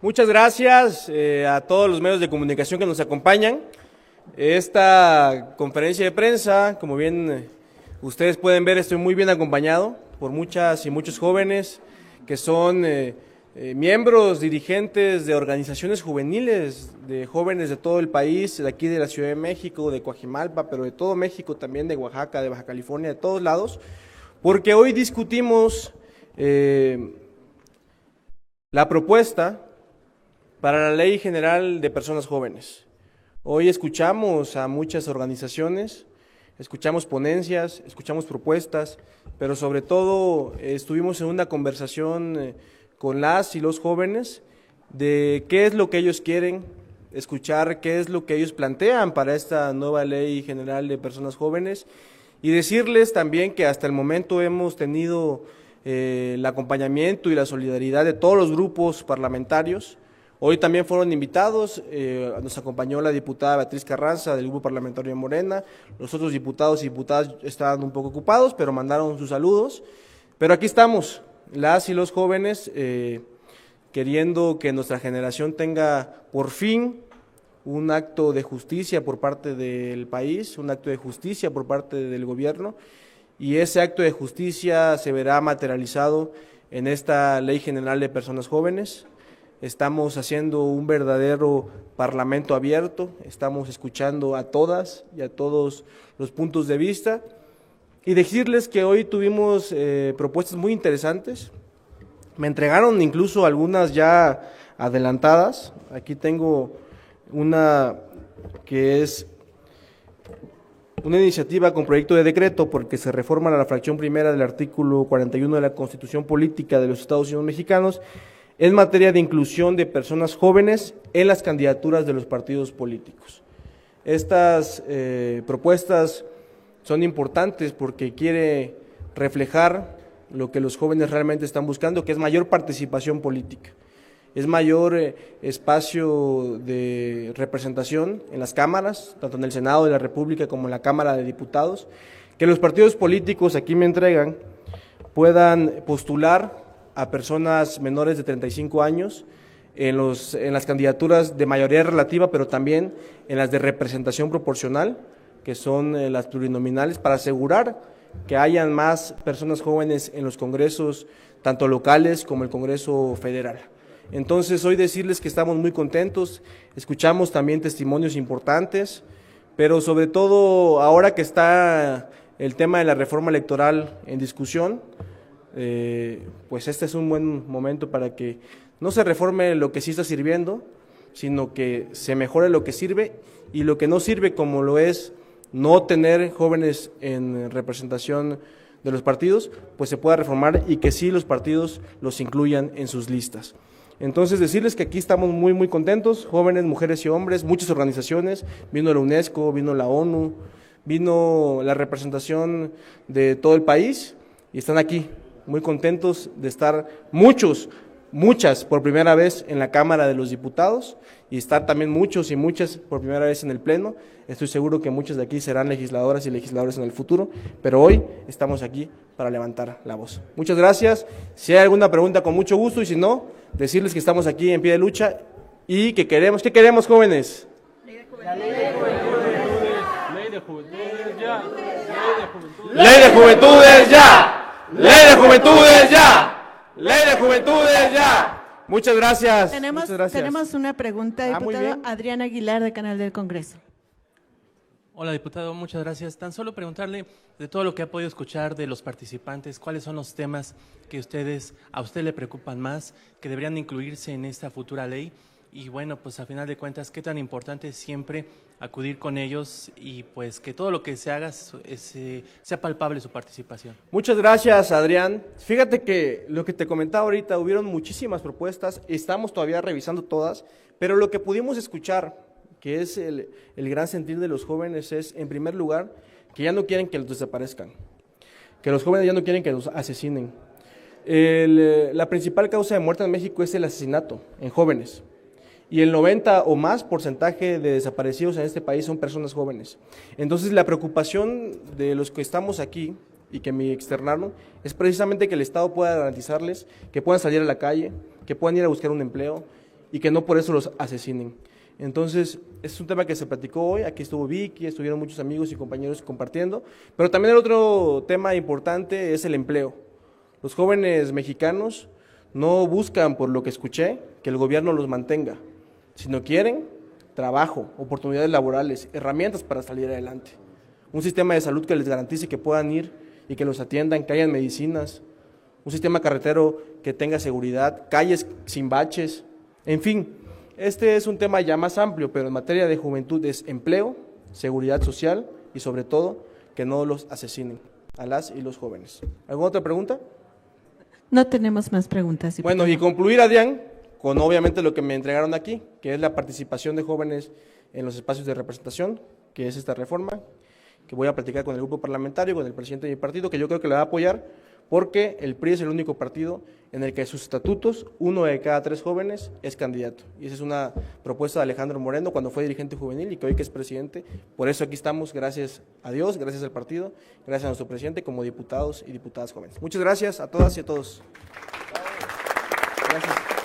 Muchas gracias a todos los medios de comunicación que nos acompañan. Esta conferencia de prensa, como bien ustedes pueden ver, estoy muy bien acompañado por muchas y muchos jóvenes que son miembros, dirigentes de organizaciones juveniles, de jóvenes de todo el país, de aquí de la Ciudad de México, de Coajimalpa, pero de todo México, también de Oaxaca, de Baja California, de todos lados, porque hoy discutimos la propuesta para la Ley General de Personas Jóvenes. Hoy escuchamos a muchas organizaciones, escuchamos ponencias, escuchamos propuestas, pero sobre todo estuvimos en una conversación con las y los jóvenes de qué es lo que ellos quieren, escuchar qué es lo que ellos plantean para esta nueva Ley General de Personas Jóvenes y decirles también que hasta el momento hemos tenido el acompañamiento y la solidaridad de todos los grupos parlamentarios. Hoy también fueron invitados, nos acompañó la diputada Beatriz Carranza del Grupo Parlamentario de Morena, los otros diputados y diputadas estaban un poco ocupados, pero mandaron sus saludos. Pero aquí estamos, las y los jóvenes, queriendo que nuestra generación tenga por fin un acto de justicia por parte del país, un acto de justicia por parte del gobierno, y ese acto de justicia se verá materializado en esta Ley General de Personas Jóvenes. Estamos haciendo un verdadero parlamento abierto, estamos escuchando a todas y a todos los puntos de vista y decirles que hoy tuvimos propuestas muy interesantes. Me entregaron incluso algunas ya adelantadas. Aquí tengo una que es una iniciativa con proyecto de decreto porque se reforma la fracción primera del artículo 41 de la Constitución Política de los Estados Unidos Mexicanos en materia de inclusión de personas jóvenes en las candidaturas de los partidos políticos. Estas propuestas son importantes porque quiere reflejar lo que los jóvenes realmente están buscando, que es mayor participación política, es mayor espacio de representación en las cámaras, tanto en el Senado de la República como en la Cámara de Diputados, que los partidos políticos, aquí me entregan, puedan postular a personas menores de 35 años en las candidaturas de mayoría relativa, pero también en las de representación proporcional, que son las plurinominales, para asegurar que hayan más personas jóvenes en los congresos, tanto locales como el Congreso Federal. Entonces, hoy decirles que estamos muy contentos, escuchamos también testimonios importantes, pero sobre todo ahora que está el tema de la reforma electoral en discusión, pues este es un buen momento para que no se reforme lo que sí está sirviendo, sino que se mejore lo que sirve y lo que no sirve, como lo es no tener jóvenes en representación de los partidos, pues se pueda reformar y que sí los partidos los incluyan en sus listas. Entonces decirles que aquí estamos muy contentos, jóvenes, mujeres y hombres, muchas organizaciones, vino la UNESCO, vino la ONU, vino la representación de todo el país y están aquí, muy contentos de estar muchas por primera vez en la Cámara de los Diputados y estar también muchos y muchas por primera vez en el Pleno. Estoy seguro que muchos de aquí serán legisladoras y legisladores en el futuro, pero hoy estamos aquí para levantar la voz. Muchas gracias. Si hay alguna pregunta, con mucho gusto, y si no, decirles que estamos aquí en pie de lucha y que queremos, ¿qué queremos, jóvenes? Ley de juventudes. Ley de juventudes ya. Ley de juventudes ya. ¡Ley de juventudes ya! ¡Ley de juventudes ya! Muchas gracias. Tenemos una pregunta, diputado Adrián Aguilar, de Canal del Congreso. Hola, diputado, muchas gracias. Tan solo preguntarle de todo lo que ha podido escuchar de los participantes, ¿cuáles son los temas que a usted le preocupan más, que deberían incluirse en esta futura ley? Y bueno, pues a final de cuentas, ¿qué tan importante es siempre acudir con ellos y pues que todo lo que se haga sea palpable su participación? Muchas gracias, Adrián. Fíjate que lo que te comentaba ahorita, hubieron muchísimas propuestas, estamos todavía revisando todas, pero lo que pudimos escuchar, que es el gran sentir de los jóvenes, es, en primer lugar, que ya no quieren que los desaparezcan, que los jóvenes ya no quieren que los asesinen. La principal causa de muerte en México es el asesinato en jóvenes. Y el 90 o más porcentaje de desaparecidos en este país son personas jóvenes. Entonces, la preocupación de los que estamos aquí y que me externaron es precisamente que el Estado pueda garantizarles que puedan salir a la calle, que puedan ir a buscar un empleo, y que no por eso los asesinen. Entonces, es un tema que se platicó hoy, aquí estuvo Vicky, estuvieron muchos amigos y compañeros compartiendo, pero también el otro tema importante es el empleo. Los jóvenes mexicanos no buscan, por lo que escuché, que el gobierno los mantenga, sino quieren trabajo, oportunidades laborales, herramientas para salir adelante. Un sistema de salud que les garantice que puedan ir y que los atiendan, que hayan medicinas, un sistema carretero que tenga seguridad, calles sin baches, en fin. Este es un tema ya más amplio, pero en materia de juventud es empleo, seguridad social y sobre todo que no los asesinen a las y los jóvenes. ¿Alguna otra pregunta? No tenemos más preguntas, diputado. Bueno, y concluir, Adrián, con obviamente lo que me entregaron aquí, que es la participación de jóvenes en los espacios de representación, que es esta reforma, que voy a platicar con el grupo parlamentario, con el presidente de mi partido, que yo creo que le va a apoyar, porque el PRI es el único partido en el que sus estatutos, 1 de cada 3 jóvenes es candidato. Y esa es una propuesta de Alejandro Moreno cuando fue dirigente juvenil y que hoy que es presidente. Por eso aquí estamos, gracias a Dios, gracias al partido, gracias a nuestro presidente como diputados y diputadas jóvenes. Muchas gracias a todas y a todos. Gracias.